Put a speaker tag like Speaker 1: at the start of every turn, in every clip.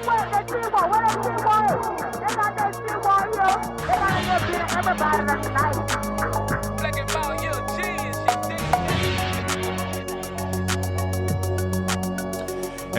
Speaker 1: Hey,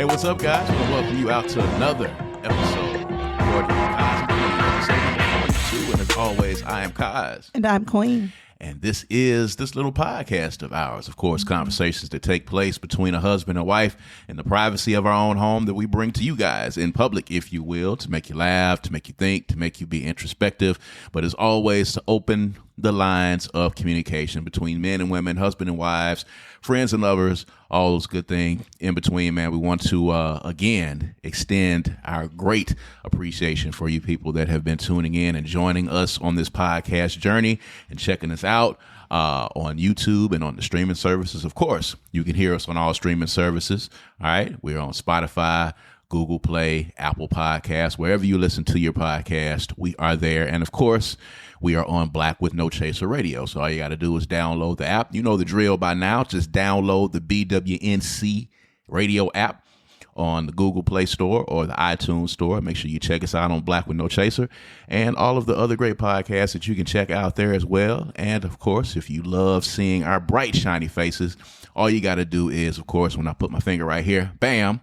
Speaker 1: what's up, guys? I want to welcome you out to another episode of According To Kaz Queen, episode 42. And as always, I am Kaz.
Speaker 2: And I'm Queen.
Speaker 1: And this is this little podcast of ours. Of course, conversations that take place between a husband and wife in the privacy of our own home that we bring to you guys in public, if you will, to make you laugh, to make you think, to make you be introspective. But as always, to open the lines of communication between men and women, husband and wives, friends and lovers, all those good things in between, man. We want to, again, extend our great appreciation for you people that have been tuning in and joining us on this podcast journey and checking us out on YouTube and on the streaming services. Of course, you can hear us on all streaming services. All right. We're on Spotify, Google Play, Apple Podcasts, wherever you listen to your podcast, we are there. And of course, we are on Black with No Chaser Radio. So all you got to do is download the app. You know the drill by now. Just download the BWNC radio app on the Google Play Store or the iTunes Store. Make sure you check us out on Black with No Chaser and all of the other great podcasts that you can check out there as well. And of course, if you love seeing our bright, shiny faces, all you got to do is, of course, when I put my finger right here, bam,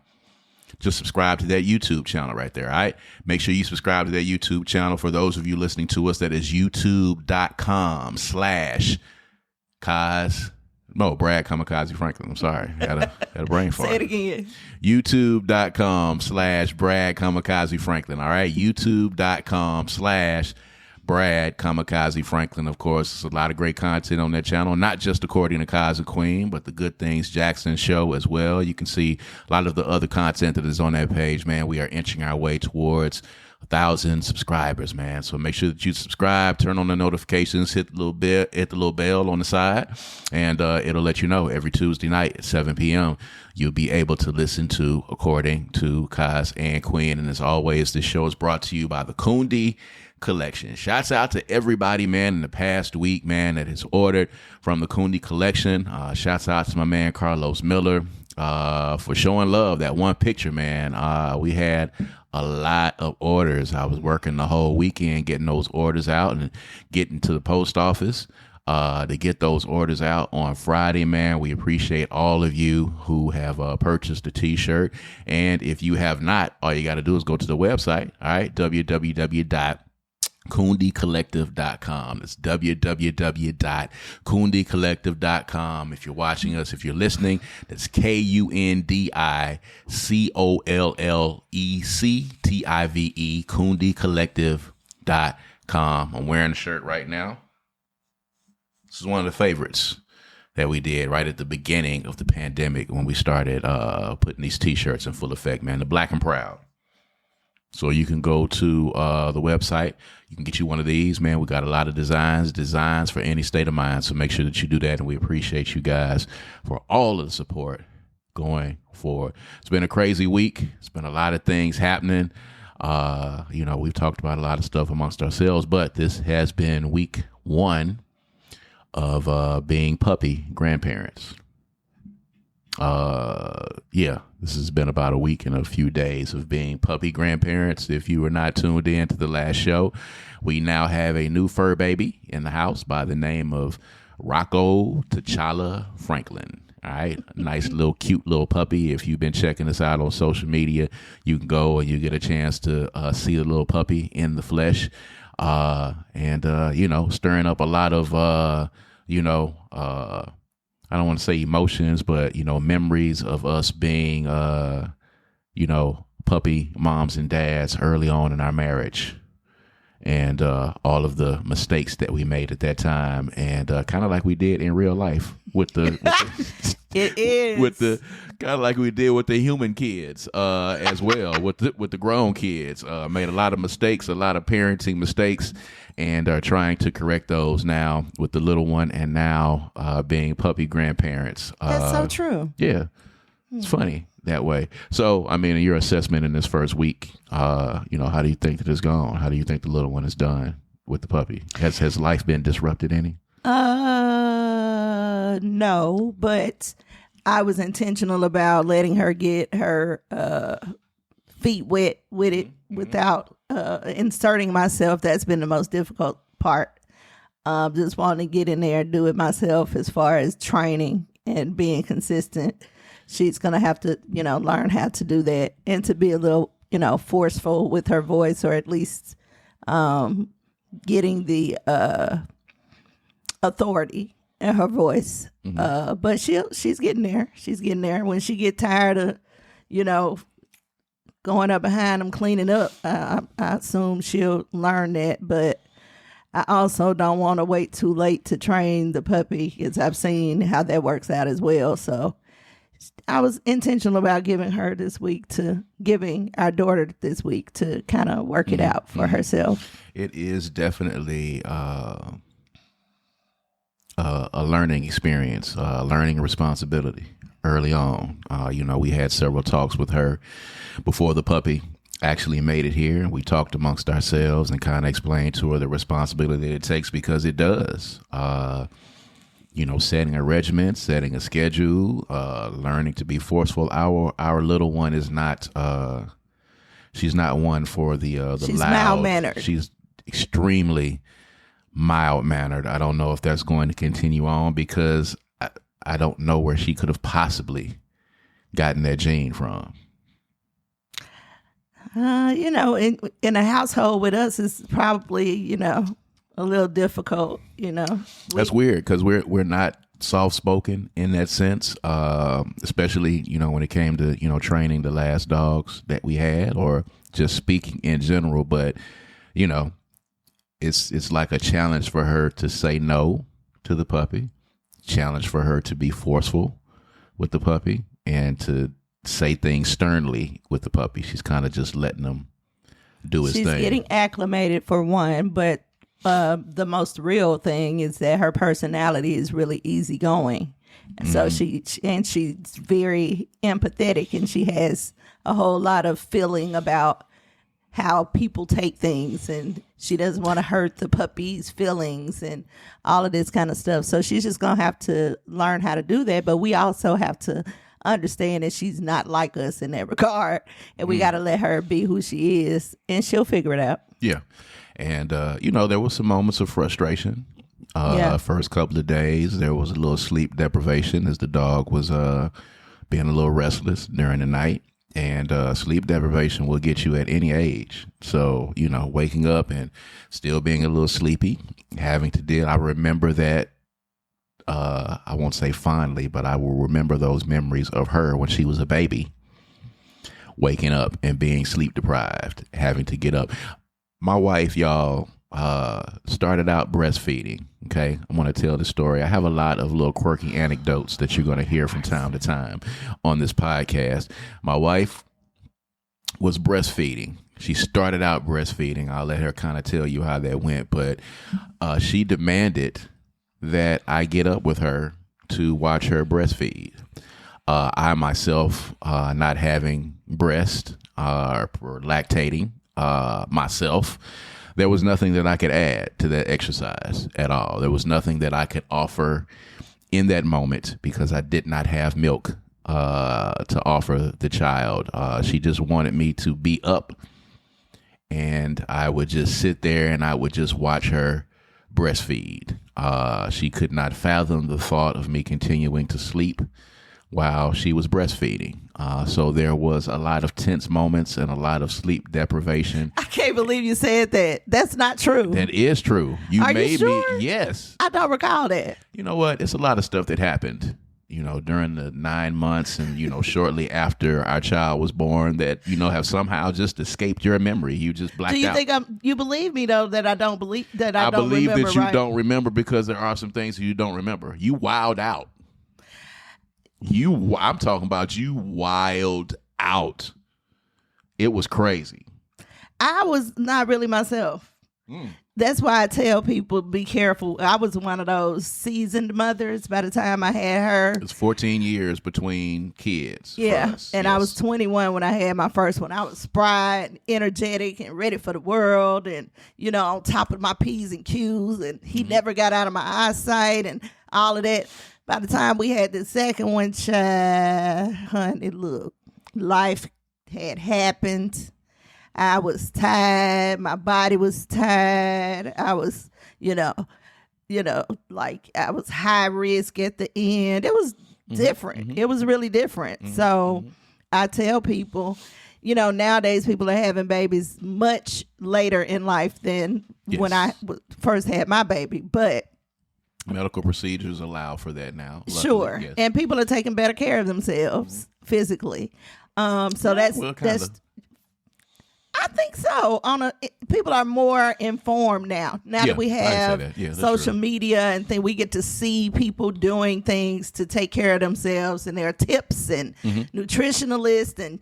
Speaker 1: just subscribe to that YouTube channel right there. All right. Make sure you subscribe to that YouTube channel. For those of you listening to us, that is youtube.com/Kaz. No, Brad Kamikaze Franklin. I'm sorry. Had a brain fart.
Speaker 2: Say it again.
Speaker 1: youtube.com/Brad Kamikaze Franklin. All right. youtube.com/Brad Kamikaze Franklin. Of course, there's a lot of great content on that channel, not just According To Kaz Queen, but the Good Things Jackson show as well. You can see a lot of the other content that is on that page, man. We are inching our way towards 1,000 subscribers, man. So make sure that you subscribe, turn on the notifications, hit the little bell on the side, and it'll let you know every Tuesday night at 7 p.m. You'll be able to listen to According To Kaz and Queen. And as always, this show is brought to you by the Kundi Collection. Shouts out to everybody, man, in the past week, man, that has ordered from the Kundi Collection. Shouts out to my man Carlos Miller for showing love. That one picture, man. We had a lot of orders. I was working the whole weekend getting those orders out and getting to the post office to get those orders out on Friday, man. We appreciate all of you who have purchased a t-shirt. And if you have not, all you got to do is go to the website. All right. www.kundicollective.com. It's www.kundicollective.com. If you're watching us, if you're listening, that's KUNDICOLLECTIVE, kundicollective.com. I'm wearing a shirt right now. This is one of the favorites that we did right at the beginning of the pandemic when we started putting these t-shirts in full effect, man. The Black and Proud. So you can go to the website. You can get you one of these, man. We got a lot of designs for any state of mind. So make sure that you do that. And we appreciate you guys for all of the support going forward. It's been a crazy week. It's been a lot of things happening. We've talked about a lot of stuff amongst ourselves, but this has been week 1 of being puppy grandparents. This has been about a week and a few days of being puppy grandparents. If you were not tuned in to the last show, we now have a new fur baby in the house by the name of Rocco T'Challa Franklin. All right. Nice little cute little puppy. If you've been checking us out on social media, you can go and you get a chance to see the little puppy in the flesh. Stirring up a lot of, I don't want to say emotions, but, memories of us being, puppy moms and dads early on in our marriage, and all of the mistakes that we made at that time, and kind of like we did in real life with the
Speaker 2: it is
Speaker 1: with the kind of like we did with the human kids as well, with the grown kids. Made a lot of mistakes, a lot of parenting mistakes, and are trying to correct those now with the little one, and now being puppy grandparents.
Speaker 2: That's so true.
Speaker 1: Yeah, it's funny that way. So, I mean, your assessment in this first week, how do you think that it's gone? How do you think the little one is done with the puppy? Has life been disrupted any?
Speaker 2: No, but I was intentional about letting her get her feet wet with it without inserting myself. That's been the most difficult part. Just wanting to get in there and do it myself as far as training and being consistent. She's going to have to, learn how to do that and to be a little, forceful with her voice, or at least getting the authority in her voice. But she's getting there. She's getting there. When she get tired of, going up behind them, cleaning up, I assume she'll learn that. But I also don't want to wait too late to train the puppy, as I've seen how that works out as well. So I was intentional about giving our daughter this week to kind of work it out for herself.
Speaker 1: It is definitely a learning experience, learning responsibility early on. We had several talks with her before the puppy actually made it here. We talked amongst ourselves and kind of explained to her the responsibility that it takes, because it does. Setting a regimen, setting a schedule, learning to be forceful. Our little one is not. She's not one for the
Speaker 2: she's
Speaker 1: loud.
Speaker 2: Mild-mannered.
Speaker 1: She's extremely mild-mannered. I don't know if that's going to continue on, because I don't know where she could have possibly gotten that gene from.
Speaker 2: In a household with us, it's probably, a little difficult,
Speaker 1: That's weird, because we're not soft-spoken in that sense, especially, when it came to, training the last dogs that we had, or just speaking in general. But, it's like a challenge for her to say no to the puppy, challenge for her to be forceful with the puppy, and to say things sternly with the puppy. She's kind of just letting him do his thing.
Speaker 2: She's getting acclimated for one, but the most real thing is that her personality is really easygoing. So she's very empathetic, and she has a whole lot of feeling about how people take things, and she doesn't want to hurt the puppy's feelings and all of this kind of stuff. So she's just going to have to learn how to do that. But we also have to understand that she's not like us in that regard, and we got to let her be who she is, and she'll figure it out.
Speaker 1: Yeah. And, there was some moments of frustration. First couple of days, there was a little sleep deprivation as the dog was being a little restless during the night. And sleep deprivation will get you at any age. So, waking up and still being a little sleepy, having to deal. I remember that, I won't say fondly, but I will remember those memories of her when she was a baby, waking up and being sleep deprived, having to get up. My wife, y'all, started out breastfeeding. Okay, I want to tell the story. I have a lot of little quirky anecdotes that you're going to hear from time to time on this podcast. My wife was breastfeeding. She started out breastfeeding. I'll let her kind of tell you how that went, but she demanded that I get up with her to watch her breastfeed. I myself, not having breast or lactating myself, there was nothing that I could add to that exercise at all. There was nothing that I could offer in that moment, because I did not have milk to offer the child. She just wanted me to be up, and I would just sit there and I would just watch her breastfeed. She could not fathom the thought of me continuing to sleep while she was breastfeeding. So there was a lot of tense moments and a lot of sleep deprivation.
Speaker 2: I can't believe you said that. That's not true.
Speaker 1: That is true.
Speaker 2: Are you sure?
Speaker 1: Me. Yes.
Speaker 2: I don't recall that.
Speaker 1: You know what? It's a lot of stuff that happened, during the 9 months and, shortly after our child was born that, have somehow just escaped your memory. You just blacked out.
Speaker 2: Do you think you believe me, though, that I don't believe that I don't
Speaker 1: believe
Speaker 2: remember,
Speaker 1: that you
Speaker 2: right?
Speaker 1: don't remember, because there are some things that you don't remember. You wilded out. I'm talking about you wild out. It was crazy.
Speaker 2: I was not really myself. That's why I tell people, be careful. I was one of those seasoned mothers by the time I had her.
Speaker 1: It was 14 years between kids.
Speaker 2: Yeah. And I was 21 when I had my first one. I was spry and energetic and ready for the world, and, on top of my P's and Q's, and he never got out of my eyesight and all of that. By the time we had the second one, honey, look, life had happened. I was tired. My body was tired. I was, like I was high risk at the end. It was different. It was really different. So I tell people, nowadays people are having babies much later in life than when I first had my baby. But
Speaker 1: medical procedures allow for that now. Luckily,
Speaker 2: sure.
Speaker 1: yes.
Speaker 2: And people are taking better care of themselves physically. So that's I think so. People are more informed now. Now that we have social media and we get to see people doing things to take care of themselves, and there are tips and nutritionalists, and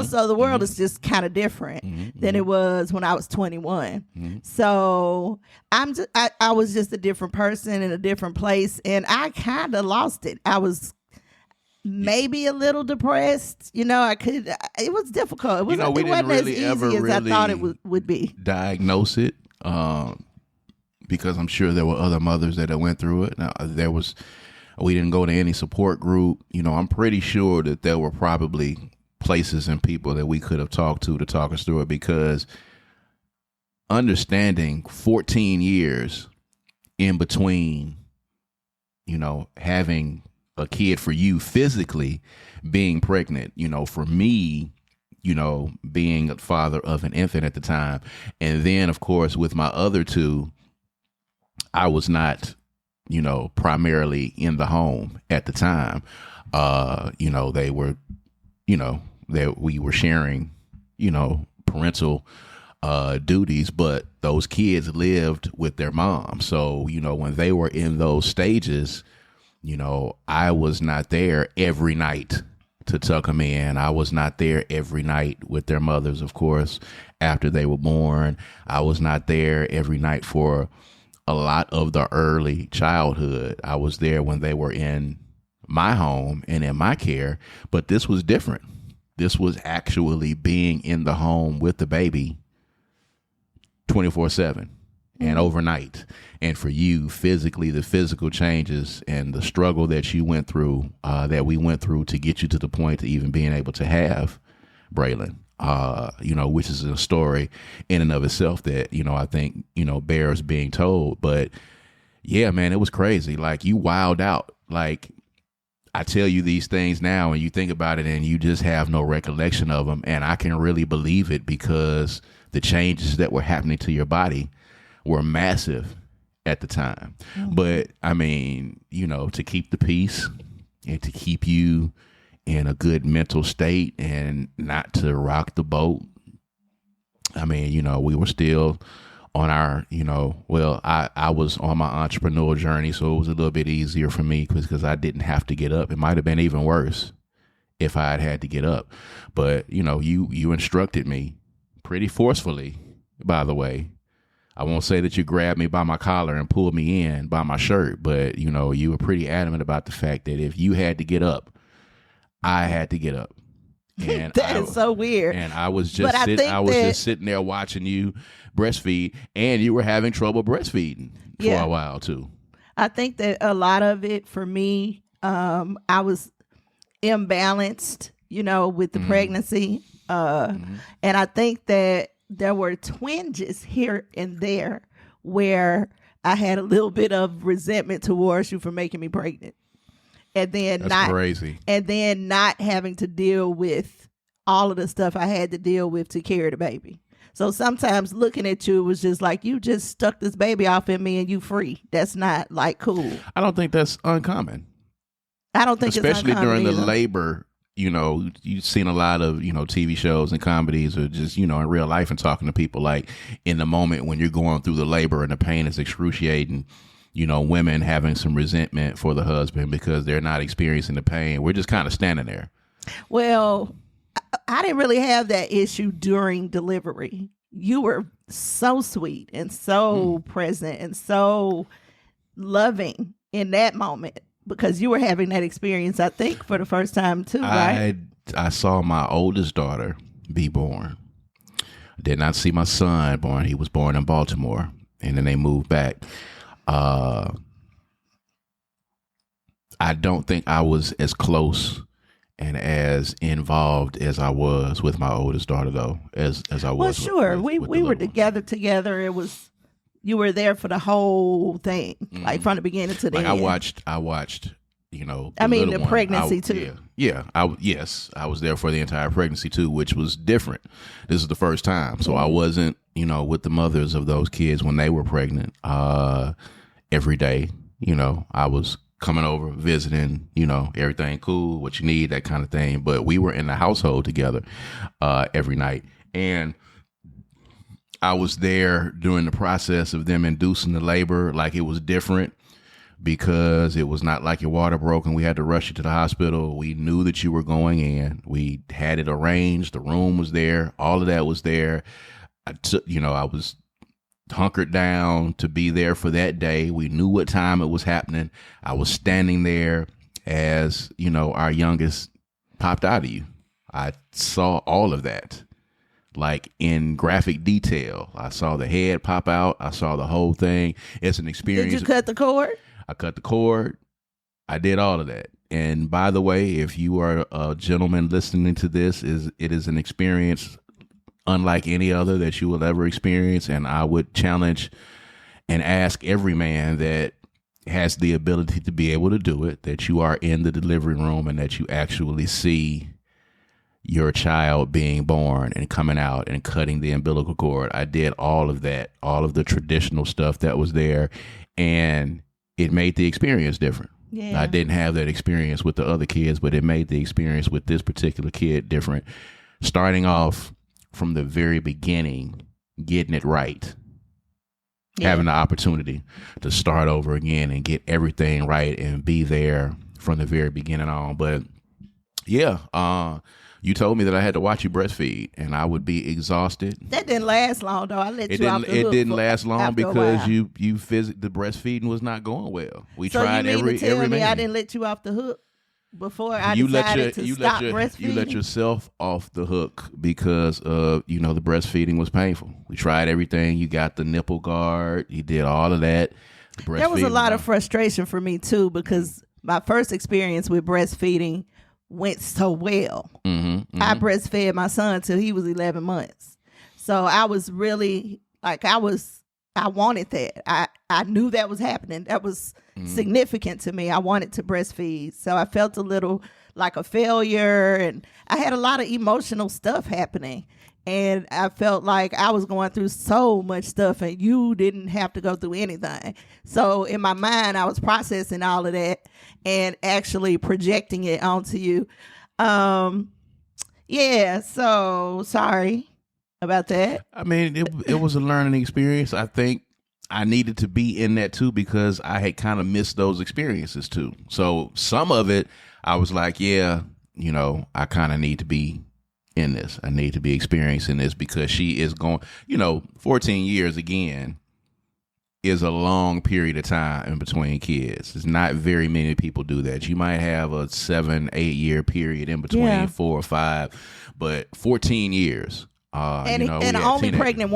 Speaker 2: so the world is just kind of different than it was when I was 21. So I was just a different person in a different place, and I kind of lost it. I was maybe a little depressed. It was difficult. It wasn't as easy as I thought it would be.
Speaker 1: Diagnose it, because I'm sure there were other mothers that went through it. Now, we didn't go to any support group. I'm pretty sure that there were probably places and people that we could have talked to talk us through it, because understanding 14 years in between, having a kid for you physically being pregnant, for me, being a father of an infant at the time. And then, of course, with my other two, I was not, primarily in the home at the time. They were, that we were sharing, parental duties, but those kids lived with their mom. So, when they were in those stages, I was not there every night to tuck them in. I was not there every night with their mothers, of course, after they were born. I was not there every night for a lot of the early childhood. I was there when they were in my home and in my care, but this was different. This was actually being in the home with the baby 24/7. And overnight. And for you, physically, the physical changes and the struggle that you went through, that we went through to get you to the point to even being able to have Braylon, which is a story in and of itself that, I think, bears being told. But yeah, man, it was crazy. Like, you wilded out. Like, I tell you these things now and you think about it and you just have no recollection of them. And I can really believe it, because the changes that were happening to your body were massive at the time. But I mean, to keep the peace and to keep you in a good mental state and not to rock the boat. I mean, we were still on our, I was on my entrepreneurial journey, so it was a little bit easier for me because I didn't have to get up. It might have been even worse if I had to get up. But, you instructed me pretty forcefully, by the way. I won't say that you grabbed me by my collar and pulled me in by my shirt, but, you were pretty adamant about the fact that if you had to get up, I had to get up. And
Speaker 2: that is so weird.
Speaker 1: And I was just just sitting there watching you breastfeed, and you were having trouble breastfeeding for a while too.
Speaker 2: I think that a lot of it for me, I was imbalanced, with the pregnancy. And I think that there were twinges here and there where I had a little bit of resentment towards you for making me pregnant. And then
Speaker 1: crazy.
Speaker 2: And then not having to deal with all of the stuff I had to deal with to carry the baby. So sometimes looking at you was just like, you just stuck this baby off in me and you free. That's not like cool.
Speaker 1: I don't think that's uncommon.
Speaker 2: I don't think
Speaker 1: especially
Speaker 2: it's uncommon
Speaker 1: during
Speaker 2: either.
Speaker 1: the labor. You've seen a lot of, TV shows and comedies, or just, in real life, and talking to people, like, in the moment when you're going through the labor and the pain is excruciating, women having some resentment for the husband because they're not experiencing the pain. We're just kind of standing there.
Speaker 2: Well, I didn't really have that issue during delivery. You were so sweet and so present and so loving in that moment, because you were having that experience, I think, for the first time too, right?
Speaker 1: I saw my oldest daughter be born. I did not see my son born. He was born in Baltimore, and then they moved back. I don't think I was as close and as involved as I was with my oldest daughter, though, as I was.
Speaker 2: Well, sure,
Speaker 1: with
Speaker 2: we
Speaker 1: the
Speaker 2: were
Speaker 1: little one.
Speaker 2: together. It was you were there for the whole thing, like from the beginning to the
Speaker 1: Like
Speaker 2: end.
Speaker 1: I watched.
Speaker 2: I mean,
Speaker 1: little
Speaker 2: the
Speaker 1: one.
Speaker 2: pregnancy too.
Speaker 1: Yeah. Yes, I was there for the entire pregnancy too, which was different. This is the first time, so I wasn't, with the mothers of those kids when they were pregnant. Every day, I was coming over, visiting, everything cool, what you need, that kind of thing. But we were in the household together every night, and I was there during the process of them inducing the labor. Like, it was different because it was not like your water broke and we had to rush you to the hospital. We knew that you were going in. We had it arranged. The room was there. All of that was there. I was hunkered down to be there for that day. We knew what time it was happening. I was standing there as, our youngest popped out of you. I saw all of that, like, in graphic detail. I saw the head pop out. I saw the whole thing. It's an experience.
Speaker 2: Did you cut the cord?
Speaker 1: I cut the cord. I did all of that. And by the way, if you are a gentleman listening to this, it is an experience unlike any other that you will ever experience. And I would challenge and ask every man that has the ability to be able to do it, that you are in the delivery room and that you actually see your child being born and coming out and cutting the umbilical cord. I did all of that, all of the traditional stuff that was there. And it made the experience different.
Speaker 2: Yeah.
Speaker 1: I didn't have that experience with the other kids, but it made the experience with this particular kid different. Starting off from the very beginning, getting it right, having the opportunity to start over again and get everything right and be there from the very beginning on. But yeah, you told me that I had to watch you breastfeed, and I would be exhausted.
Speaker 2: That didn't last long, though. I let you off the hook.
Speaker 1: It didn't last long
Speaker 2: after a
Speaker 1: because
Speaker 2: while.
Speaker 1: the breastfeeding was not going well. We
Speaker 2: So
Speaker 1: tried
Speaker 2: you mean to tell
Speaker 1: every
Speaker 2: me I
Speaker 1: man.
Speaker 2: didn't let you off the hook before I
Speaker 1: You
Speaker 2: decided to stop breastfeeding?
Speaker 1: You let yourself off the hook because the breastfeeding was painful. We tried everything. You got the nipple guard. You did all of that.
Speaker 2: There was a lot of frustration for me too because my first experience with breastfeeding went so well. I breastfed my son till he was 11 months. So I was really like, I wanted that. I knew that was happening. That was significant to me. I wanted to breastfeed. So I felt a little like a failure, and I had a lot of emotional stuff happening. And I felt like I was going through so much stuff and you didn't have to go through anything. So in my mind, I was processing all of that and actually projecting it onto you. Yeah, so sorry about that.
Speaker 1: I mean, it was a learning experience. I think I needed to be in that too because I had kind of missed those experiences too. So some of it, I was like, yeah, I kind of need to be in this. I need to be experiencing this because she is going, 14 years again is a long period of time in between kids. It's not very many people do that. You might have a 7-8 year period in between 4 or 5, but 14 years.
Speaker 2: And only pregnant,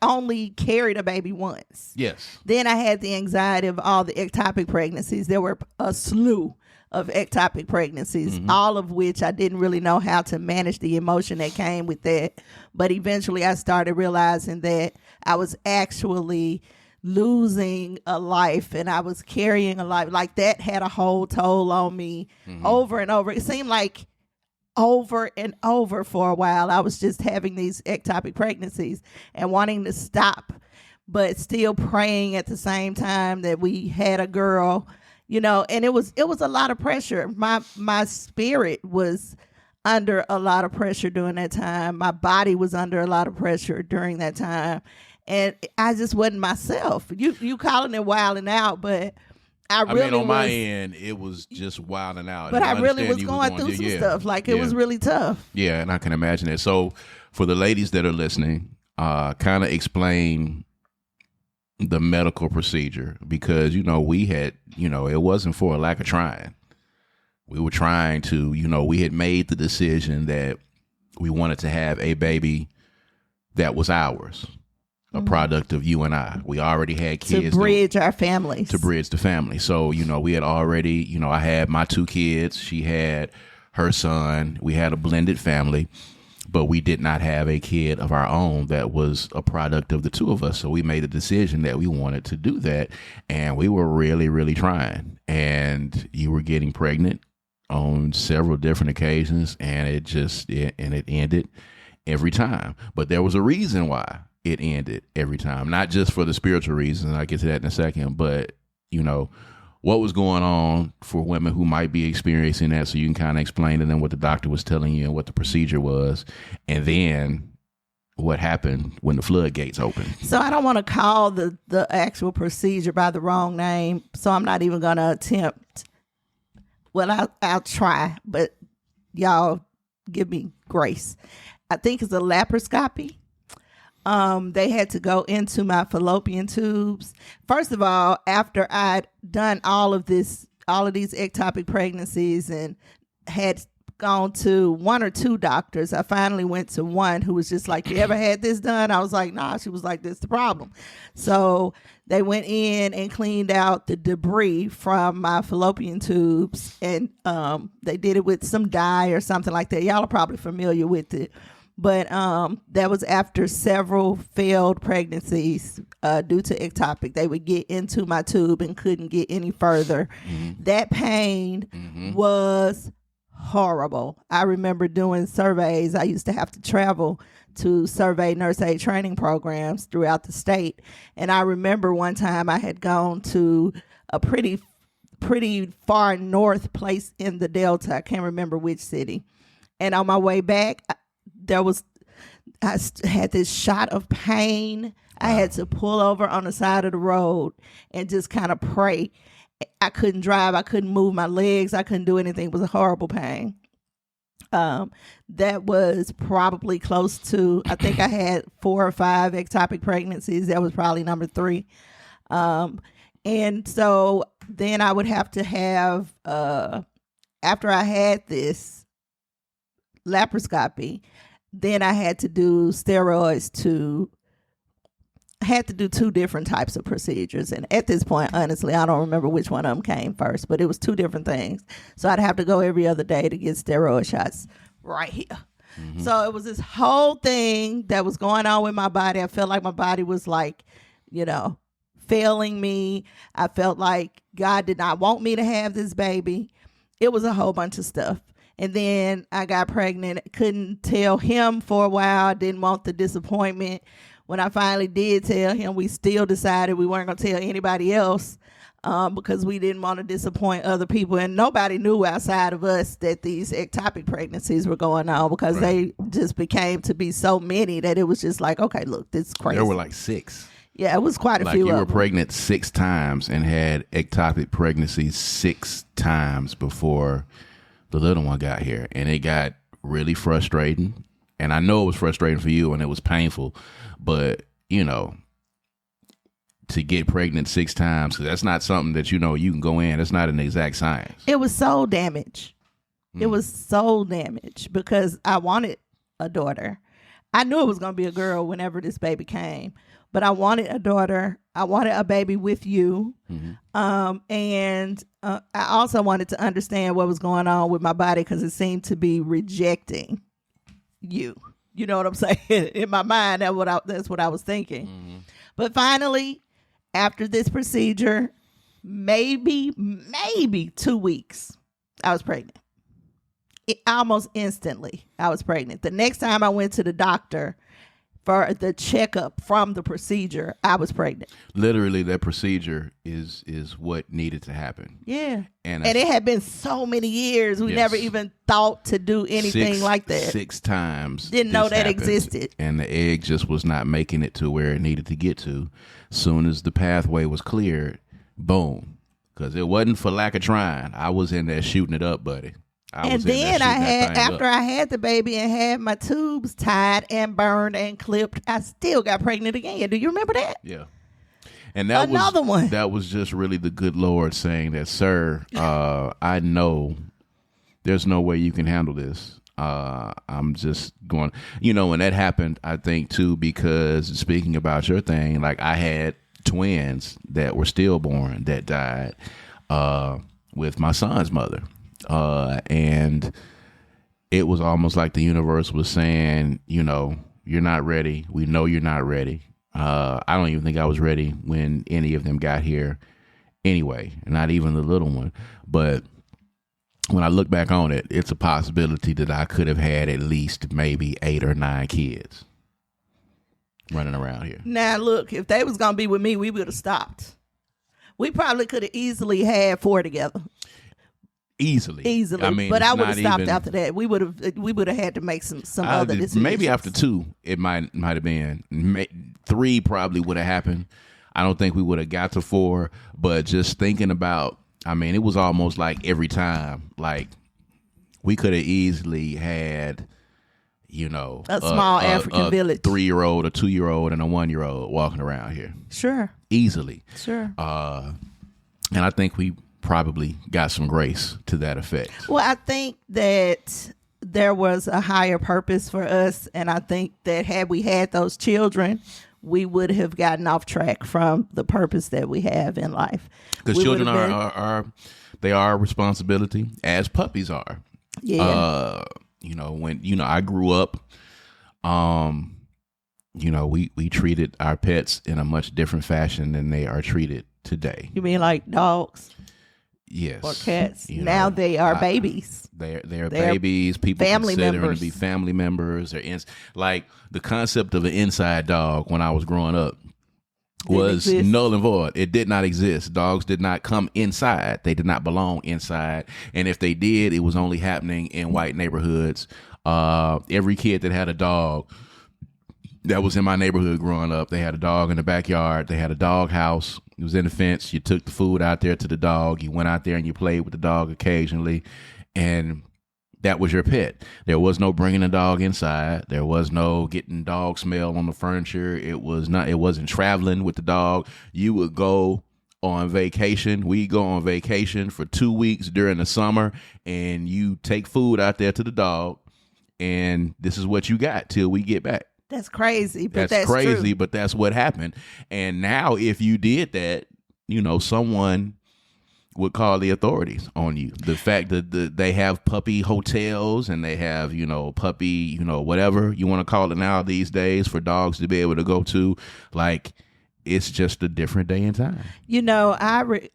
Speaker 2: only carried a baby once.
Speaker 1: Yes.
Speaker 2: Then I had the anxiety of all the ectopic pregnancies. There were a slew of ectopic pregnancies, all of which I didn't really know how to manage the emotion that came with that. But eventually I started realizing that I was actually losing a life and I was carrying a life. Like, that had a whole toll on me over and over. It seemed like over and over for a while. I was just having these ectopic pregnancies and wanting to stop, but still praying at the same time that we had a girl. And it was a lot of pressure. My spirit was under a lot of pressure during that time. My body was under a lot of pressure during that time. And I just wasn't myself. You calling it wilding out, but I mean,
Speaker 1: on my end, it was just wilding out.
Speaker 2: But I really was going through some stuff. Like, it was really tough.
Speaker 1: Yeah, and I can imagine it. So for the ladies that are listening, kind of explain the medical procedure because, we had, it wasn't for a lack of trying. We were trying to, we had made the decision that we wanted to have a baby that was ours, a product of you and I. We already had kids.
Speaker 2: To bridge our families.
Speaker 1: To bridge the family. So, we had already, I had my 2 kids. She had her son. We had a blended family, but we did not have a kid of our own that was a product of the two of us. So we made a decision that we wanted to do that. And we were really, really trying. And you were getting pregnant on several different occasions, and it ended every time. But there was a reason why it ended every time, not just for the spiritual reasons. I'll get to that in a second, but what was going on for women who might be experiencing that, so you can kind of explain to them what the doctor was telling you and what the procedure was, and then what happened when the floodgates opened.
Speaker 2: So I don't want to call the actual procedure by the wrong name, so I'm not even going to attempt. Well, I'll try, but y'all give me grace. I think it's a laparoscopy. They had to go into my fallopian tubes. First of all, after I'd done all of these ectopic pregnancies and had gone to one or two doctors, I finally went to one who was just like, "You ever had this done?" I was like, "Nah." She was like, "This is the problem." So they went in and cleaned out the debris from my fallopian tubes, and they did it with some dye or something like that. Y'all are probably familiar with it. But that was after several failed pregnancies due to ectopic. They would get into my tube and couldn't get any further. Mm-hmm. That pain was horrible. I remember doing surveys. I used to have to travel to survey nurse aid training programs throughout the state. And I remember one time I had gone to a pretty far north place in the Delta. I can't remember which city. And on my way back, I had this shot of pain. I had to pull over on the side of the road and just kind of pray. I couldn't drive. I couldn't move my legs. I couldn't do anything. It was a horrible pain. That was probably close to, I think I had 4 or 5 ectopic pregnancies. That was probably number 3. And so then I would have to have, after I had this laparoscopy, then I had to do steroids I had to do 2 different types of procedures. And at this point, honestly, I don't remember which one of them came first, but it was 2 different things. So I'd have to go every other day to get steroid shots right here. Mm-hmm. So it was this whole thing that was going on with my body. I felt like my body was like, failing me. I felt like God did not want me to have this baby. It was a whole bunch of stuff. And then I got pregnant. Couldn't tell him for a while. Didn't want the disappointment. When I finally did tell him, we still decided we weren't going to tell anybody else because we didn't want to disappoint other people. And nobody knew outside of us that these ectopic pregnancies were going on because they just became to be so many that it was just like, okay, look, this is crazy.
Speaker 1: There were like 6.
Speaker 2: Yeah, it was quite a few.
Speaker 1: Like you were pregnant 6 times and had ectopic pregnancies 6 times before the little one got here, and it got really frustrating. And I know it was frustrating for you and it was painful, but to get pregnant 6 times, cause that's not something that you can go in. It's not an exact science.
Speaker 2: It was soul damage. It was soul damage because I wanted a daughter. I knew it was going to be a girl whenever this baby came, but I wanted a daughter. I wanted a baby with you. Mm-hmm. And I also wanted to understand what was going on with my body because it seemed to be rejecting you. You know what I'm saying? In my mind, that's what I was thinking. Mm-hmm. But finally, after this procedure, maybe 2 weeks, I was pregnant. Almost instantly, I was pregnant. The next time I went to the doctor for the checkup from the procedure, I was pregnant.
Speaker 1: Literally, that procedure is what needed to happen.
Speaker 2: Yeah. And it had been so many years. We never even thought to do anything like that.
Speaker 1: 6 times.
Speaker 2: Didn't know that existed.
Speaker 1: And the egg just was not making it to where it needed to get to. Soon as the pathway was cleared, boom. Because it wasn't for lack of trying. I was in there shooting it up, buddy.
Speaker 2: And then after I had the baby and had my tubes tied and burned and clipped, I still got pregnant again. Do you remember that?
Speaker 1: Yeah. And that one. That was just really the good Lord saying that, sir, I know there's no way you can handle this. I'm just going, when that happened, I think too, because speaking about your thing, like I had twins that were stillborn that died with my son's mother. And it was almost like the universe was saying, you're not ready. We know you're not ready. I don't even think I was ready when any of them got here anyway, not even the little one. But when I look back on it, it's a possibility that I could have had at least maybe 8 or 9 kids running around here.
Speaker 2: Now, look, if they was going to be with me, we would have stopped. We probably could have easily had 4 together.
Speaker 1: Easily.
Speaker 2: I mean, but I would have stopped after that. We would have had to make some other decisions.
Speaker 1: Maybe after 2, it might have been. 3 probably would have happened. I don't think we would have got to 4, but just thinking about, I mean, it was almost like every time, like we could have easily had,
Speaker 2: a small African village,
Speaker 1: 3-year-old, a 2-year-old, and a 1-year-old walking around here.
Speaker 2: Sure.
Speaker 1: Easily.
Speaker 2: Sure.
Speaker 1: And I think we probably got some grace to that effect.
Speaker 2: Well, I think that there was a higher purpose for us, and I think that had we had those children, we would have gotten off track from the purpose that we have in life.
Speaker 1: Because children are a responsibility, as puppies are.
Speaker 2: Yeah.
Speaker 1: When I grew up, we treated our pets in a much different fashion than they are treated today.
Speaker 2: You mean like dogs?
Speaker 1: Yes.
Speaker 2: Or cats. Now they are babies.
Speaker 1: They're babies. People consider them to be family members. They're like the concept of an inside dog when I was growing up was null and void. It did not exist. Dogs did not come inside. They did not belong inside. And if they did, it was only happening in white neighborhoods. Every kid that had a dog that was in my neighborhood growing up, they had a dog in the backyard. They had a dog house. It was in the fence. You took the food out there to the dog. You went out there and you played with the dog occasionally. And that was your pet. There was no bringing the dog inside. There was no getting dog smell on the furniture. It wasn't traveling with the dog. You would go on vacation. We go on vacation for 2 weeks during the summer, and you take food out there to the dog, and this is what you got till we get back.
Speaker 2: That's crazy, but that's
Speaker 1: crazy,
Speaker 2: true.
Speaker 1: But that's what happened. And now if you did that, someone would call the authorities on you. The fact that they have puppy hotels and they have, puppy, whatever you want to call it now these days for dogs to be able to go to, like, it's just a different day and time.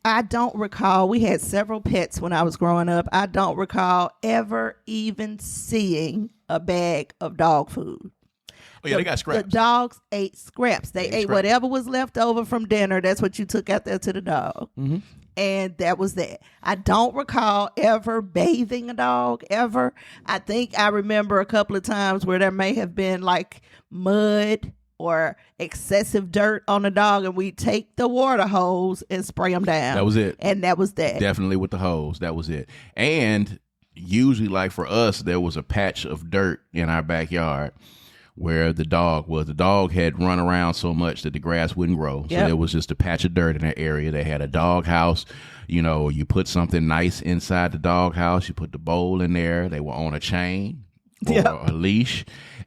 Speaker 2: I don't recall. We had several pets when I was growing up. I don't recall ever even seeing a bag of dog food.
Speaker 1: Oh, yeah, they got scraps.
Speaker 2: The dogs ate scraps. They ate whatever was left over from dinner. That's what you took out there to the dog. Mm-hmm. And that was that. I don't recall ever bathing a dog, ever. I think I remember a couple of times where there may have been like mud or excessive dirt on the dog, and we take the water hose and spray them down.
Speaker 1: That was it.
Speaker 2: And that was that.
Speaker 1: Definitely with the hose. That was it. And usually, like for us, there was a patch of dirt in our backyard where the dog was. The dog had run around so much that the grass wouldn't grow. So there was just a patch of dirt in that area. They had a dog house. You put something nice inside the dog house. You put the bowl in there. They were on a chain or a leash.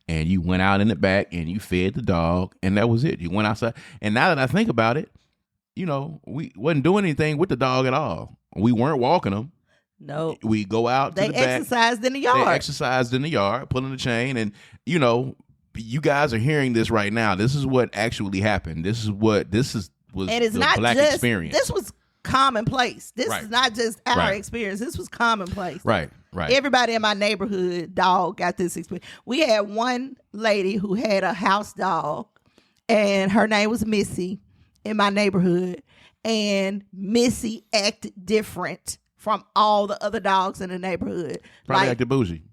Speaker 1: And you went out in the back and you fed the dog. And that was it. You went outside. And now that I think about it, we wasn't doing anything with the dog at all. We weren't walking them.
Speaker 2: No.
Speaker 1: We go out to the back.
Speaker 2: They exercised in the yard.
Speaker 1: They exercised in the yard, pulling the chain. And, you guys are hearing this right now. This is what actually happened. This was
Speaker 2: and it's
Speaker 1: the
Speaker 2: not
Speaker 1: black
Speaker 2: just,
Speaker 1: experience.
Speaker 2: This was commonplace. This
Speaker 1: right.
Speaker 2: is not just our
Speaker 1: right.
Speaker 2: experience. This was commonplace.
Speaker 1: Right.
Speaker 2: Everybody in my neighborhood dog got this experience. We had one lady who had a house dog, and her name was Missy in my neighborhood. And Missy acted different from all the other dogs in the neighborhood.
Speaker 1: Probably acted bougie.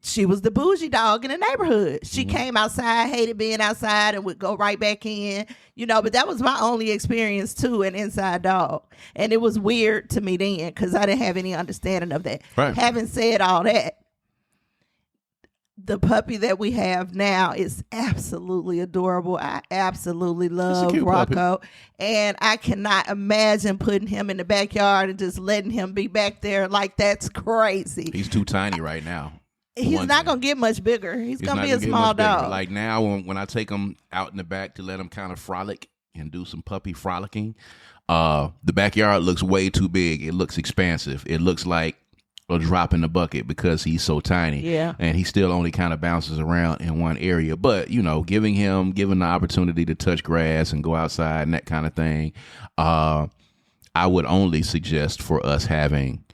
Speaker 2: She was the bougie dog in the neighborhood. She came outside, hated being outside, and would go right back in, but that was my only experience too, an inside dog. And it was weird to me then because I didn't have any understanding of that.
Speaker 1: Right.
Speaker 2: Having said all that, the puppy that we have now is absolutely adorable. I absolutely love Rocco.
Speaker 1: Puppy.
Speaker 2: And I cannot imagine putting him in the backyard and just letting him be back there. Like, that's crazy.
Speaker 1: He's too tiny right now.
Speaker 2: He's not going to get much bigger. He's going to be a small dog.
Speaker 1: Like now, when I take him out in the back to let him kind of frolic and do some puppy frolicking, the backyard looks way too big. It looks expansive. It looks like a drop in the bucket because he's so tiny.
Speaker 2: Yeah.
Speaker 1: And he still only kind of bounces around in one area. But, giving the opportunity to touch grass and go outside and that kind of thing, I would only suggest for us having,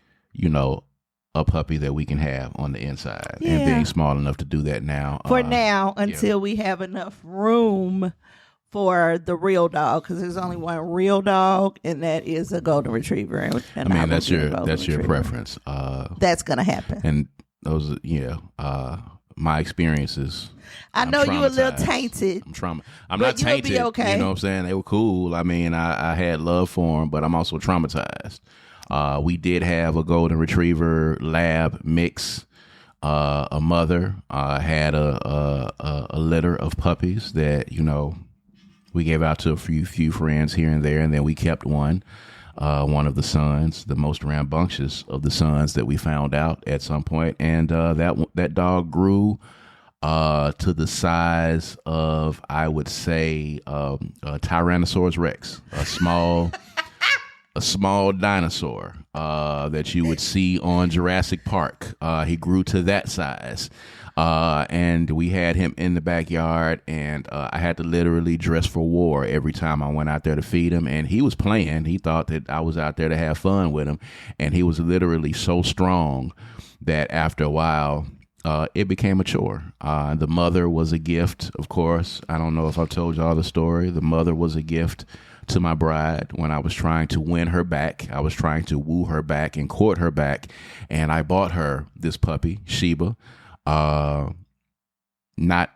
Speaker 1: a puppy that we can have on the inside and being small enough to do that now.
Speaker 2: For now, until we have enough room for the real dog, because there's only one real dog, and that is a golden retriever. And
Speaker 1: that's your preference.
Speaker 2: That's gonna happen.
Speaker 1: And those, my experiences.
Speaker 2: I know you a little tainted.
Speaker 1: I'm not tainted.
Speaker 2: Be okay.
Speaker 1: You know what I'm saying? They were cool. I mean, I had love for them, but I'm also traumatized. We did have a golden retriever lab mix. A mother had a litter of puppies that we gave out to a few friends here and there, and then we kept one of the sons, the most rambunctious of the sons that we found out at some point, and that dog grew to the size of, I would say, a Tyrannosaurus Rex, a small dinosaur that you would see on Jurassic Park. He grew to that size. And we had him in the backyard, and I had to literally dress for war every time I went out there to feed him. And he was playing. He thought that I was out there to have fun with him. And he was literally so strong that after a while, it became a chore. The mother was a gift, of course. I don't know if I've told y'all the story. The mother was a gift to my bride when I was trying to win her back. I was trying to woo her back and court her back. And I bought her this puppy, Sheba. Not,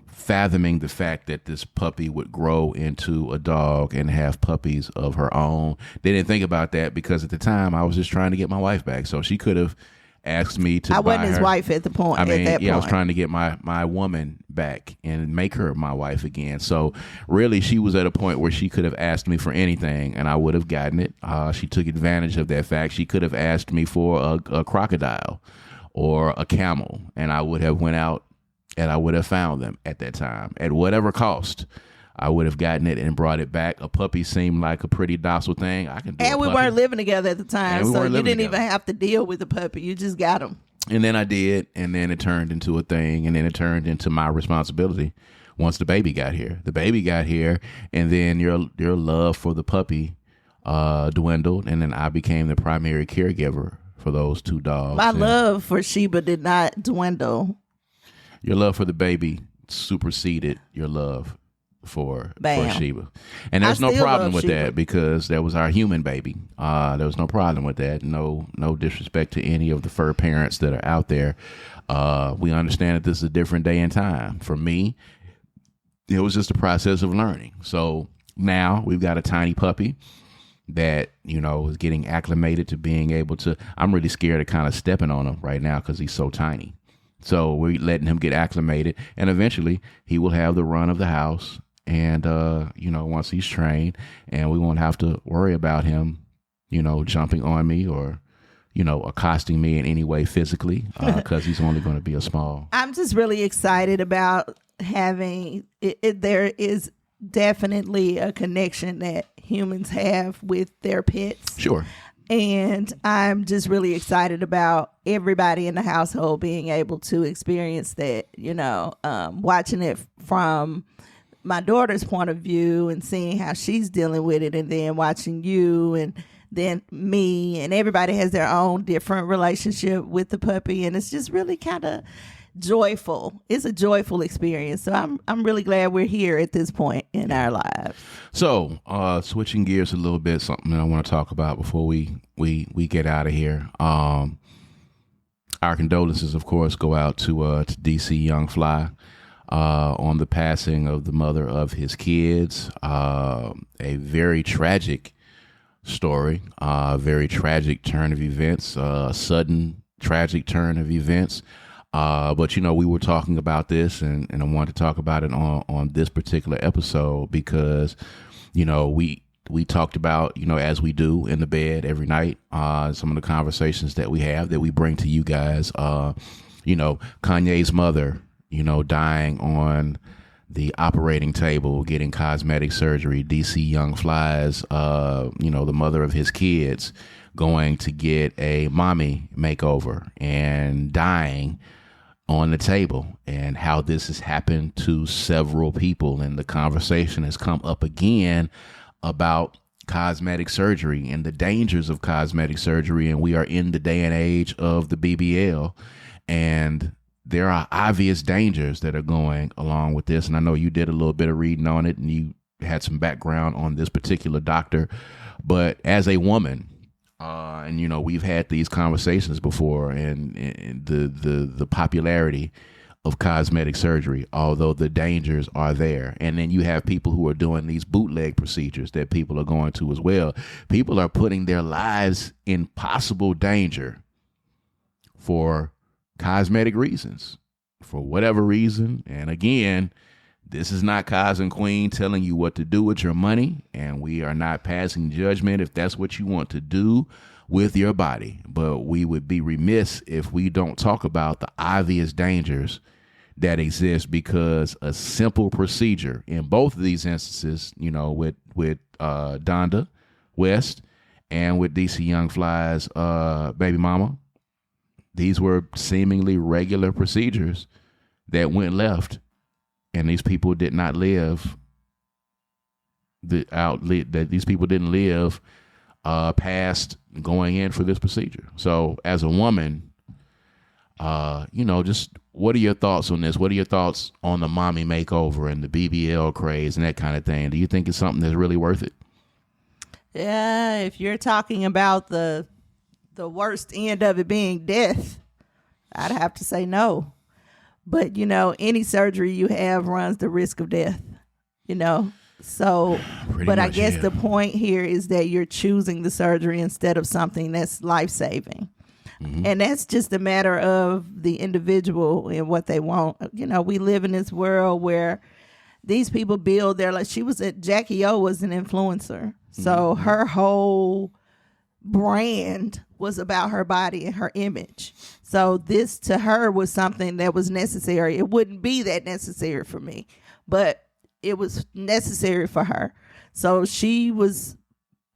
Speaker 1: fathoming the fact that this puppy would grow into a dog and have puppies of her own. They didn't think about that because at the time I was just trying to get my wife back. So she could have asked me to buy her. I wasn't
Speaker 2: his wife at the point.
Speaker 1: I mean,
Speaker 2: at that point.
Speaker 1: I was trying to get my woman back and make her my wife again. So really, she was at a point where she could have asked me for anything, and I would have gotten it. She took advantage of that fact. She could have asked me for a crocodile or a camel, and I would have went out and I would have found them at that time at whatever cost. I would have gotten it and brought it back. A puppy seemed like a pretty docile thing. I can do.
Speaker 2: And we weren't living together at the time, so you didn't
Speaker 1: even
Speaker 2: have to deal with the puppy. You just got him.
Speaker 1: And then I did, and then it turned into a thing, and then it turned into my responsibility once the baby got here. The baby got here, and then your love for the puppy dwindled, and then I became the primary caregiver for those two dogs.
Speaker 2: My love for Sheba did not dwindle.
Speaker 1: Your love for the baby superseded your love for Sheba. And there's no problem with that because that was our human baby. There was no problem with that. No disrespect to any of the fur parents that are out there. We understand that this is a different day and time. For me, it was just a process of learning. So now we've got a tiny puppy that, is getting acclimated to being able to, I'm really scared of kind of stepping on him right now because he's so tiny. So we're letting him get acclimated, and eventually he will have the run of the house. And, once he's trained, and we won't have to worry about him, jumping on me or, accosting me in any way physically because he's only going to be a small.
Speaker 2: I'm just really excited about having it. There is definitely a connection that humans have with their pets.
Speaker 1: Sure.
Speaker 2: And I'm just really excited about everybody in the household being able to experience that, watching it from my daughter's point of view and seeing how she's dealing with it, and then watching you and then me, and everybody has their own different relationship with the puppy. And it's just really kind of joyful. It's a joyful experience. So I'm really glad we're here at this point in our lives.
Speaker 1: So switching gears a little bit, something that I want to talk about before we get out of here. Our condolences, of course, go out to DC Young Fly on the passing of the mother of his kids. A very tragic story, very tragic turn of events, sudden tragic turn of events. But, we were talking about this and I wanted to talk about it on this particular episode because, we talked about, as we do in the bed every night, some of the conversations that we have that we bring to you guys, Kanye's mother, dying on the operating table, getting cosmetic surgery, DC Young Fly's, the mother of his kids going to get a mommy makeover and dying on the table, and how this has happened to several people. And the conversation has come up again about cosmetic surgery and the dangers of cosmetic surgery. And we are in the day and age of the BBL, and there are obvious dangers that are going along with this. And I know you did a little bit of reading on it and you had some background on this particular doctor, but as a woman, and you know, we've had these conversations before, and the popularity of cosmetic surgery, although the dangers are there. And then you have people who are doing these bootleg procedures that people are going to as well. People are putting their lives in possible danger for cosmetic reasons, for whatever reason. And again, this is not Kaz and Queen telling you what to do with your money, and we are not passing judgment if that's what you want to do with your body. But we would be remiss if we don't talk about the obvious dangers that exist, because a simple procedure in both of these instances, you know, with Donda West and with DC Young Fly's baby mama, these were seemingly regular procedures that went left. And these people did not live these people didn't live past going in for this procedure. So as a woman, you know, just what are your thoughts on this? What are your thoughts on the mommy makeover and the BBL craze and that kind of thing? Do you think it's something that's really worth it?
Speaker 2: Yeah, if you're talking about the worst end of it being death, I'd have to say no. But, you know, any surgery you have runs the risk of death, you know. So, but I guess the point here is that you're choosing the surgery instead of something that's life-saving. Mm-hmm. And that's just a matter of the individual and what they want. You know, we live in this world where these people build their life. Jackie O was an influencer. So her whole brand was about her body and her image. So this to her was something that was necessary. It wouldn't be that necessary for me, but it was necessary for her. So she was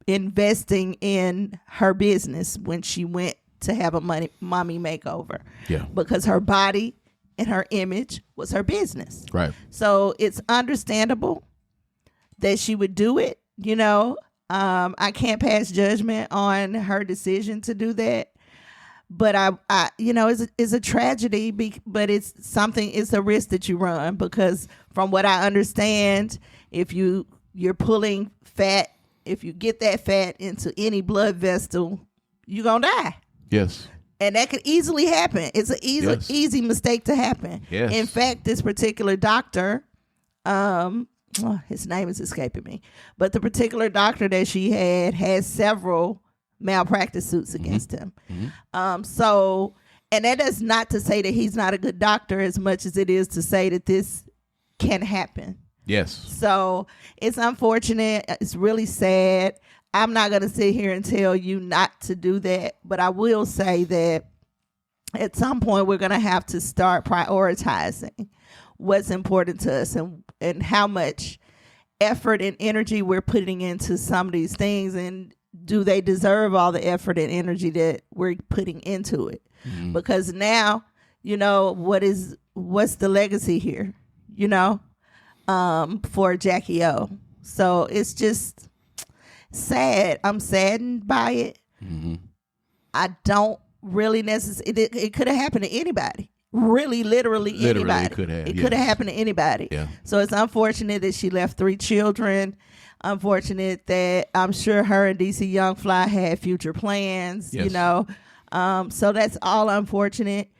Speaker 2: investing in her business when she went to have a mommy makeover. Yeah. Because her body and her image was her business. Right. So it's understandable that she would do it, you know. I can't pass judgment on her decision to do that, but I you know, it's a tragedy, but it's a risk that you run, because from what I understand, if you're pulling fat, if you get that fat into any blood vessel, you're gonna die. Yes. And that could easily happen. It's an easy mistake to happen. Yes. In fact, this particular doctor, his name is escaping me, but the particular doctor that she had several malpractice suits against him. Mm-hmm. So, and that is not to say that he's not a good doctor as much as it is to say that this can happen. Yes. So it's unfortunate. It's really sad. I'm not going to sit here and tell you not to do that, but I will say that at some point we're going to have to start prioritizing what's important to us and how much effort and energy we're putting into some of these things, and do they deserve all the effort and energy that we're putting into it? Mm-hmm. Because now, you know, what's the legacy here, you know, for Jackie O. So it's just sad. I'm saddened by it. Mm-hmm. I don't really necessarily, it could have happened to anybody. Really, literally anybody. It could have happened to anybody. Yeah. So it's unfortunate that she left 3 children. Unfortunate that I'm sure her and DC Young Fly had future plans, you know. So that's all unfortunate.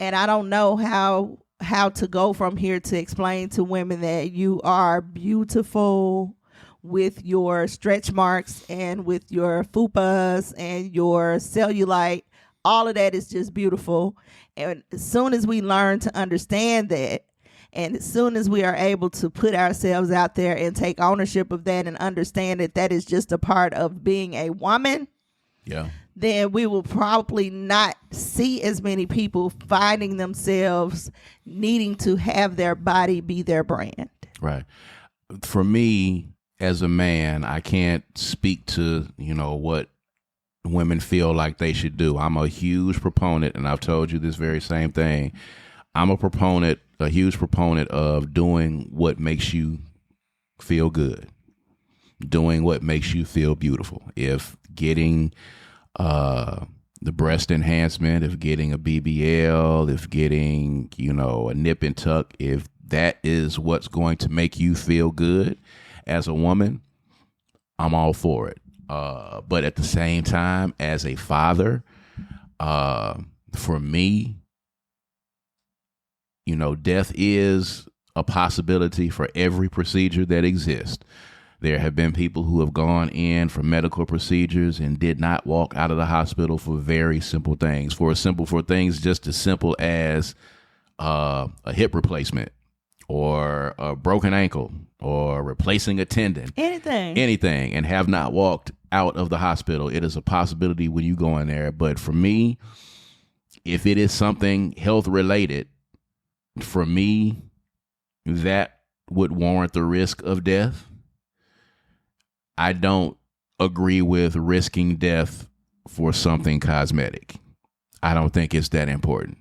Speaker 2: And I don't know how to go from here to explain to women that you are beautiful with your stretch marks and with your fupas and your cellulite. All of that is just beautiful. And as soon as we learn to understand that, and as soon as we are able to put ourselves out there and take ownership of that and understand that that is just a part of being a woman, yeah, then we will probably not see as many people finding themselves needing to have their body be their brand. Right.
Speaker 1: For me, as a man, I can't speak to, you know, what women feel like they should do. I'm a huge proponent, and I've told you this very same thing. I'm a huge proponent of doing what makes you feel good, doing what makes you feel beautiful. If getting the breast enhancement, if getting a BBL, if getting, a nip and tuck, if that is what's going to make you feel good as a woman, I'm all for it. But at the same time, as a father, for me, death is a possibility for every procedure that exists. There have been people who have gone in for medical procedures and did not walk out of the hospital for very simple things, for things just as simple as a hip replacement or a broken ankle or replacing a tendon, anything, and have not walked out of the hospital. It is a possibility when you go in there. But for me, if it is something health related, for me, that would warrant the risk of death. I don't agree with risking death for something cosmetic. I don't think it's that important.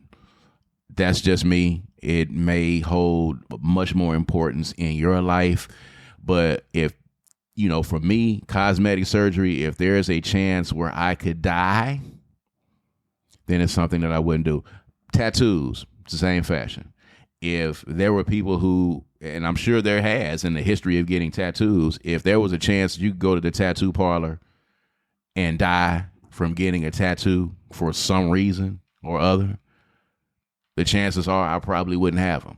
Speaker 1: That's just me. It may hold much more importance in your life, but if, for me, cosmetic surgery, if there is a chance where I could die, then it's something that I wouldn't do. Tattoos, it's the same fashion. If there were people who, and I'm sure there has in the history of getting tattoos, if there was a chance you could go to the tattoo parlor and die from getting a tattoo for some reason or other, the chances are I probably wouldn't have them.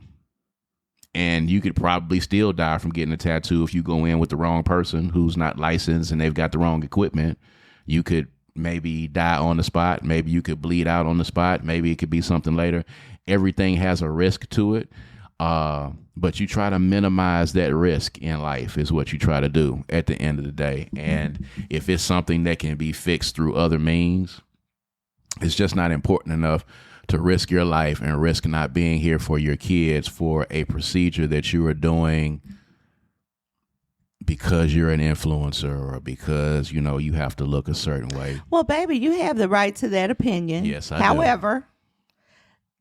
Speaker 1: And you could probably still die from getting a tattoo if you go in with the wrong person who's not licensed and they've got the wrong equipment. You could maybe die on the spot. Maybe you could bleed out on the spot. Maybe it could be something later. Everything has a risk to it. But you try to minimize that risk in life is what you try to do at the end of the day. And if it's something that can be fixed through other means, it's just not important enough to risk your life and risk not being here for your kids for a procedure that you are doing because you're an influencer or because, you have to look a certain way.
Speaker 2: Well, baby, you have the right to that opinion.
Speaker 1: Yes, I do.
Speaker 2: However,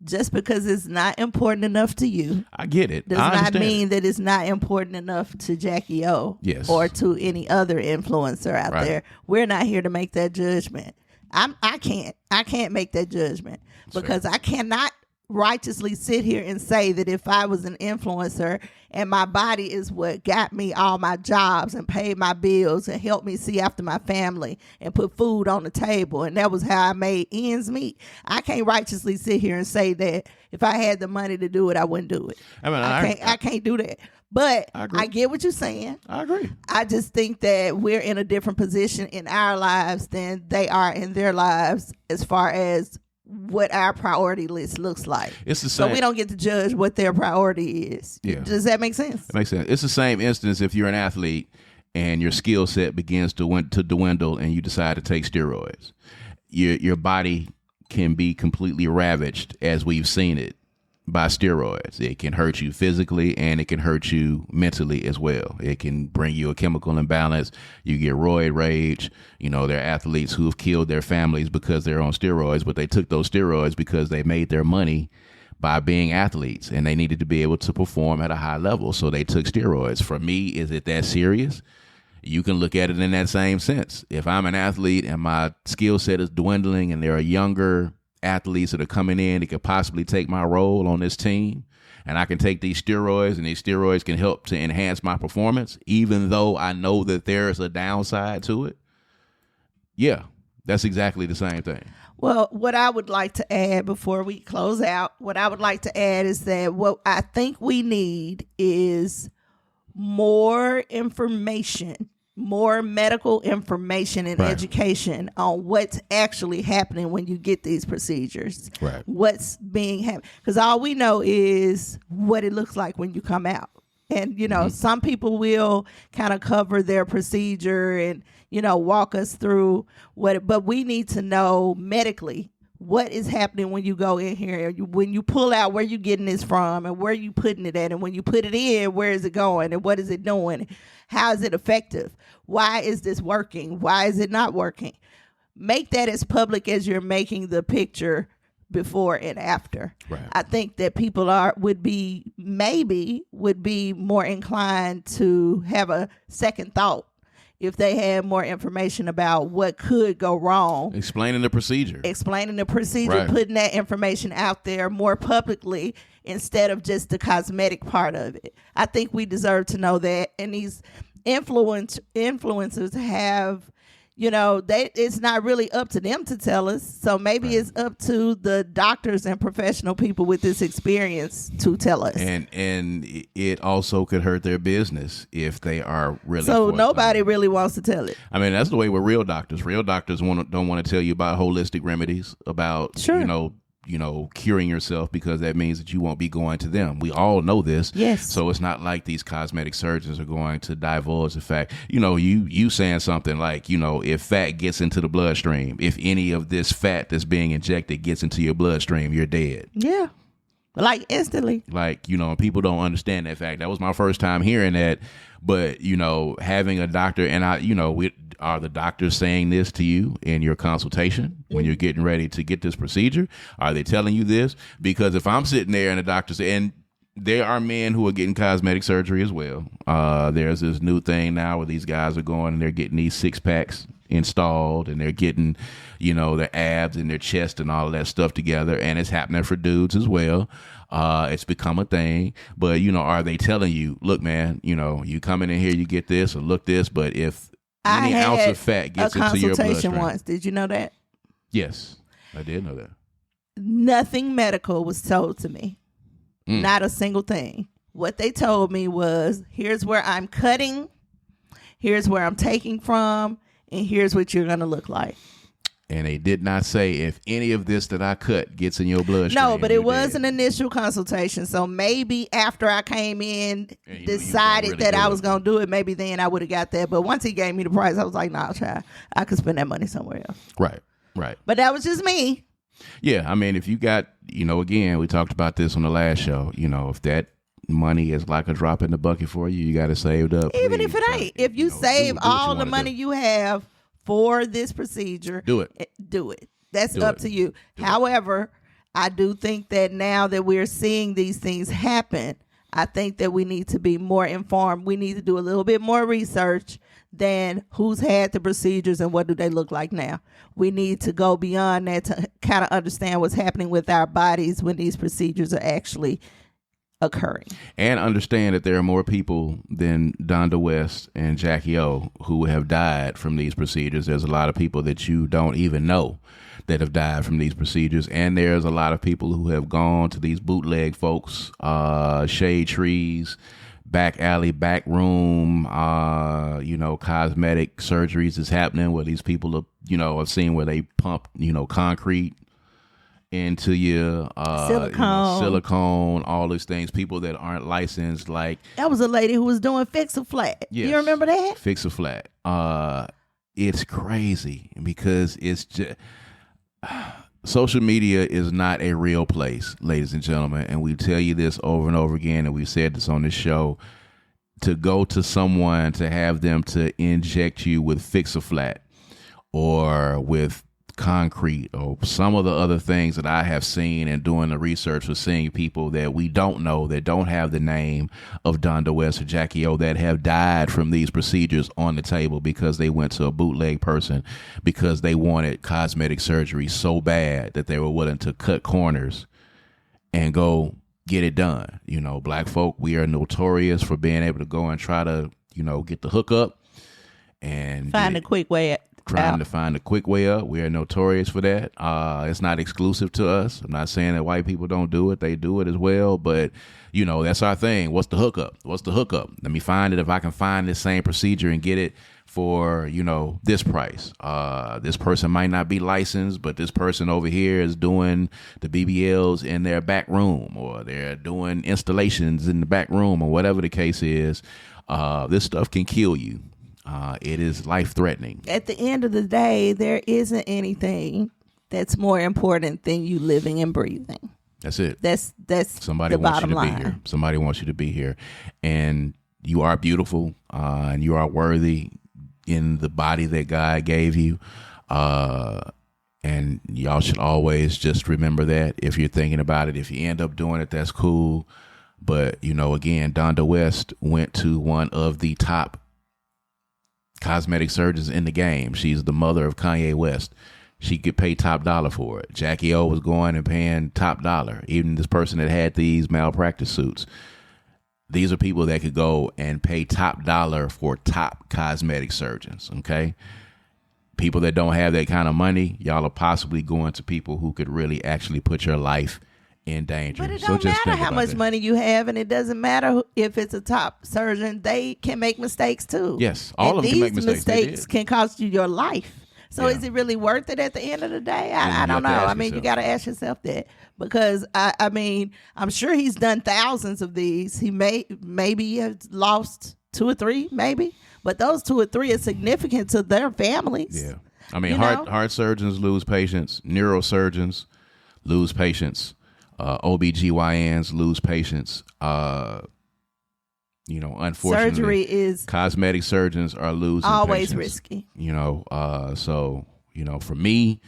Speaker 2: just because it's not important enough to you,
Speaker 1: I get it.
Speaker 2: does not mean that it's not important enough to Jackie O.
Speaker 1: Yes.
Speaker 2: Or to any other influencer out there. We're not here to make that judgment. I can't make that judgment because I cannot righteously sit here and say that if I was an influencer and my body is what got me all my jobs and paid my bills and helped me see after my family and put food on the table, and that was how I made ends meet, I can't righteously sit here and say that if I had the money to do it, I wouldn't do it. I can't do that. But I get what you're saying.
Speaker 1: I agree.
Speaker 2: I just think that we're in a different position in our lives than they are in their lives as far as what our priority list looks like.
Speaker 1: It's the same.
Speaker 2: So we don't get to judge what their priority is.
Speaker 1: Yeah.
Speaker 2: Does that make sense?
Speaker 1: It makes sense. It's the same instance if you're an athlete and your skill set begins to dwindle and you decide to take steroids. Your body can be completely ravaged, as we've seen it, by steroids. It can hurt you physically and it can hurt you mentally as well. It can bring you a chemical imbalance. You get roid rage. There are athletes who have killed their families because they're on steroids, but they took those steroids because they made their money by being athletes and they needed to be able to perform at a high level. So they took steroids. For me, is it that serious? You can look at it in that same sense. If I'm an athlete and my skill set is dwindling and there are younger athletes that are coming in that could possibly take my role on this team, and I can take these steroids and these steroids can help to enhance my performance, even though I know that there's a downside to it. Yeah, that's exactly the same thing.
Speaker 2: Well, what I would like to add before we close out, is that what I think we need is more information, more medical information and education on what's actually happening when you get these procedures.
Speaker 1: Right.
Speaker 2: What's being happened. Because all we know is what it looks like when you come out. And, some people will kind of cover their procedure and, walk us through but we need to know medically what is happening when you go in here, when you pull out, where you getting this from and where you putting it at, and when you put it in, where is it going and what is it doing? How is it effective? Why is this working? Why is it not working? make that as public as you're making the picture before and after.
Speaker 1: Right.
Speaker 2: I think that people would be more inclined to have a second thought if they had more information about what could go wrong.
Speaker 1: Explaining the procedure,
Speaker 2: right. Putting that information out there more publicly instead of just the cosmetic part of it. I think we deserve to know that. And these influencers have, it's not really up to them to tell us. So maybe it's up to the doctors and professional people with this experience to tell us.
Speaker 1: And it also could hurt their business if they are really.
Speaker 2: So nobody really wants to tell it.
Speaker 1: I mean, that's the way with real doctors. Real doctors don't want to tell you about holistic remedies, about curing yourself, because that means that you won't be going to them. We all know this.
Speaker 2: Yes.
Speaker 1: So it's not like these cosmetic surgeons are going to divulge the fact. You saying something like, if fat gets into the bloodstream, if any of this fat that's being injected gets into your bloodstream, you're dead.
Speaker 2: Yeah. Like instantly.
Speaker 1: And people don't understand that fact. That was my first time hearing that. But, having a doctor, and are the doctors saying this to you in your consultation when you're getting ready to get this procedure? Are they telling you this? Because if I'm sitting there and the doctor and there are men who are getting cosmetic surgery as well. There's this new thing now where these guys are going and they're getting these 6-packs installed, and they're getting, their abs and their chest and all of that stuff together. And it's happening for dudes as well. It's become a thing. But, are they telling you, look, man, you come in here, you get this or look this, but if any ounce of fat gets into your bloodstream.
Speaker 2: Once. Did you know that?
Speaker 1: Yes, I did know that.
Speaker 2: Nothing medical was told to me. Not a single thing. What they told me was, here's where I'm cutting, here's where I'm taking from, and here's what you're going to look like.
Speaker 1: And they did not say if any of this that I cut gets in your bloodstream.
Speaker 2: No, but it was an initial consultation. So maybe after I came in, decided that I was going to do it, maybe then I would have got that. But once he gave me the price, I was like, nah, child, I could spend that money somewhere else.
Speaker 1: Right.
Speaker 2: But that was just me.
Speaker 1: Yeah, I mean, if you got, again, we talked about this on the last show, if that money is like a drop in the bucket for you, you got to save it up.
Speaker 2: Even if it ain't. If you save all the money you have for this procedure,
Speaker 1: do it.
Speaker 2: That's up to you. However, I do think that now that we're seeing these things happen, I think that we need to be more informed. We need to do a little bit more research than who's had the procedures and what do they look like now. We need to go beyond that to kind of understand what's happening with our bodies when these procedures are actually occurring. And
Speaker 1: understand that there are more people than Donda West and Jackie O who have died from these procedures. There's a lot of people that you don't even know that have died from these procedures. And there's a lot of people who have gone to these bootleg folks, shade trees, back alley, back room, cosmetic surgeries is happening where these people are, I've seen where they pump, concrete into your silicone, all these things. People that aren't licensed, like
Speaker 2: that was a lady who was doing Fix-A-Flat. Yes. You remember that?
Speaker 1: Fix-A-Flat. It's crazy because it's just social media is not a real place, ladies and gentlemen, and we tell you this over and over again, and we've said this on this show. To go to someone to have them to inject you with Fix-A-Flat or with concrete or some of the other things that I have seen and doing the research for seeing people that we don't know, that don't have the name of Donda West or Jackie O, that have died from these procedures on the table because they went to a bootleg person because they wanted cosmetic surgery so bad that they were willing to cut corners and go get it done. Black folk, we are notorious for being able to go and try to, get the hookup and
Speaker 2: find a quick way
Speaker 1: trying to find a quick way up. We are notorious for that. It's not exclusive to us. I'm not saying that white people don't do it. They do it as well. But, that's our thing. What's the hookup? Let me find it. If I can find this same procedure and get it for, this price. This person might not be licensed, but this person over here is doing the BBLs in their back room, or they're doing installations in the back room, or whatever the case is. This stuff can kill you. It is life-threatening.
Speaker 2: At the end of the day, there isn't anything that's more important than you living and breathing.
Speaker 1: That's it.
Speaker 2: That's
Speaker 1: somebody
Speaker 2: the
Speaker 1: wants
Speaker 2: bottom
Speaker 1: you to
Speaker 2: line.
Speaker 1: Be here. Somebody wants you to be here, and you are beautiful, and you are worthy in the body that God gave you. And y'all should always just remember that if you're thinking about it. If you end up doing it, that's cool. But, again, Donda West went to one of the top cosmetic surgeons in the game. She's the mother of Kanye West. She could pay top dollar for it. Jackie O was going and paying top dollar. Even this person that had these malpractice suits. These are people that could go and pay top dollar for top cosmetic surgeons, okay? People that don't have that kind of money, y'all are possibly going to people who could really actually put your life in danger.
Speaker 2: But it don't matter how much money you have, and it doesn't matter if it's a top surgeon. They can make mistakes too.
Speaker 1: Yes, all of them can make mistakes.
Speaker 2: These mistakes can cost you your life. So is it really worth it at the end of the day? I don't know. I mean, you got to ask yourself that, because I mean, I'm sure he's done thousands of these. He maybe has lost 2 or 3, maybe. But those 2 or 3 are significant to their families.
Speaker 1: Yeah. I mean, heart surgeons lose patients. Neurosurgeons lose patients. OBGYNs lose patients. Unfortunately,
Speaker 2: surgery is
Speaker 1: cosmetic surgeons are losing
Speaker 2: always
Speaker 1: patients.
Speaker 2: risky.
Speaker 1: So for me,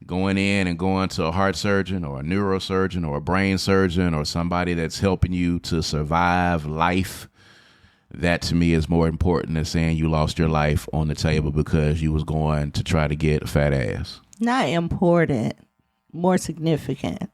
Speaker 1: going in and going to a heart surgeon or a neurosurgeon or a brain surgeon or somebody that's helping you to survive life, that to me is more important than saying you lost your life on the table because you was going to try to get a fat ass.
Speaker 2: Not important, more significant.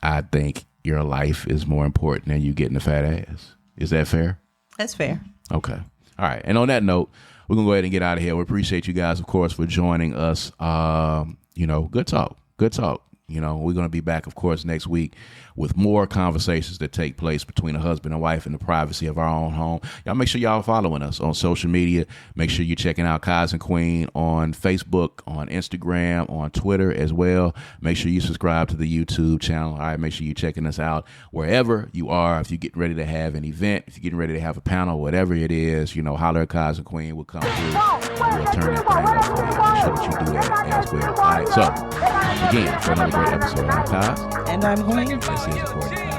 Speaker 1: I think your life is more important than you getting a fat ass. Is that fair?
Speaker 2: That's fair.
Speaker 1: Okay. All right. And on that note, we're going to go ahead and get out of here. We appreciate you guys, of course, for joining us. Good talk. Good talk. We're going to be back, of course, next week with more conversations that take place between a husband and wife in the privacy of our own home. Y'all make sure y'all following us on social media. Make sure you're checking out Kaz and Queen on Facebook, on Instagram, on Twitter as well. Make sure you subscribe to the YouTube channel. All right, make sure you're checking us out wherever you are. If you're getting ready to have an event, if you're getting ready to have a panel, whatever it is, holler at Kaz and Queen. We'll come through and we'll turn that thing up for you. Make sure that you do that as well. All right, so again, for another great episode, I'm Kaz.
Speaker 2: And I'm Queen.
Speaker 1: This is According to Kaz.